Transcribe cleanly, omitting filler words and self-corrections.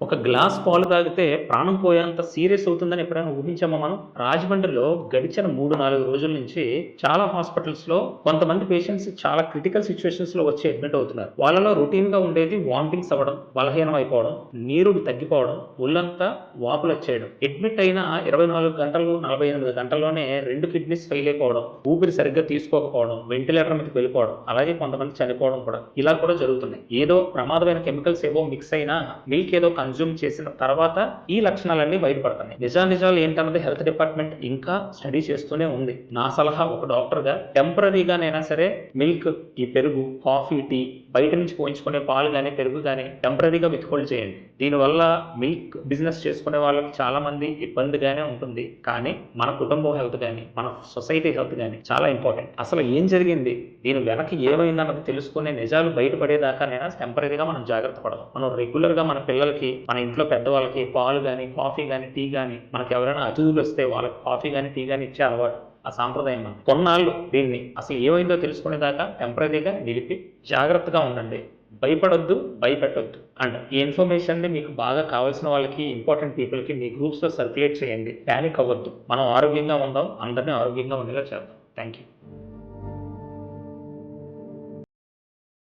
ఒక గ్లాస్ పాలు తాగితే ప్రాణం పోయేంత సీరియస్ అవుతుందని ఎప్పుడైనా ఊహించామా మనం? రాజమండ్రిలో గడిచిన 3, 4 రోజుల నుంచి చాలా హాస్పిటల్స్‌లో కొంతమంది పేషెంట్స్ చాలా క్రిటికల్ సిట్యుయేషన్స్‌లో వచ్చి అడ్మిట్ అవుతున్నారు. వాళ్ళలో రొటీన్‌గా ఉండేది వామిటింగ్స్ అవ్వడం, బలహీనం అయిపోవడం, నీరు తగ్గిపోవడం, ఒళ్ళంతా వాపులొచ్చేయడం. అడ్మిట్ అయిన 24 గంటలు, 48 గంటల్లోనే 2 కిడ్నీస్ ఫెయిల్ అయిపోవడం, ఊపిరి సరిగ్గా తీసుకోకపోవడం, వెంటిలేటర్ మీదకి వెళ్ళిపోవడం, అలాగే కొంతమంది చనిపోవడం కూడా. ఇలా కూడా జరుగుతున్నాయి. ఏదో ప్రమాదమైన కెమికల్స్ ఏవో మిక్స్ అయినా మిల్క్ ఏదో కన్జ్యూమ్ చేసిన తర్వాత ఈ లక్షణాలన్నీ బయటపడుతున్నాయి. నిజాలు ఏంటన్నది హెల్త్ డిపార్ట్మెంట్ ఇంకా స్టడీ చేస్తూనే ఉంది. నా సలహా ఒక డాక్టర్గా టెంపరరీగానైనా సరే మిల్క్, ఈ పెరుగు, కాఫీ, టీ, బయట నుంచి పోయించుకునే పాలు కానీ పెరుగు కానీ టెంపరరీగా విత్హోల్డ్ చేయండి. దీనివల్ల మిల్క్ బిజినెస్ చేసుకునే వాళ్ళకి చాలా మంది ఇబ్బందిగానే ఉంటుంది. కానీ మన కుటుంబం హెల్త్ కానీ మన సొసైటీ హెల్త్ కానీ చాలా ఇంపార్టెంట్. అసలు ఏం జరిగింది, దీని వెనక ఏమైందన్నది తెలుసుకునే నిజాలు బయటపడేదాకానైనా టెంపరరీగా మనం జాగ్రత్త పడదాం. మనం రెగ్యులర్గా మన పిల్లలకి, మన ఇంట్లో పెద్దవాళ్ళకి పాలు కానీ కాఫీ కానీ టీ కానీ, మనకి ఎవరైనా అతిథులు వస్తే వాళ్ళకి కాఫీ కానీ టీ కానీ ఇచ్చే అలవాటు, ఆ సాంప్రదాయం మనం కొన్నాళ్ళు దీన్ని అసలు ఏమైందో తెలుసుకునేదాకా టెంపరరీగా నిలిపి జాగ్రత్తగా ఉండండి. భయపడొద్దు, భయపెట్టొద్దు. అండ్ ఈ ఇన్ఫర్మేషన్ని మీకు బాగా కావాల్సిన వాళ్ళకి, ఇంపార్టెంట్ పీపుల్కి మీ గ్రూప్స్లో సర్క్యులేట్ చేయండి. ప్యానిక్ అవ్వద్దు. మనం ఆరోగ్యంగా ఉందాం, అందరినీ ఆరోగ్యంగా ఉండేలా చేద్దాం. Thank you.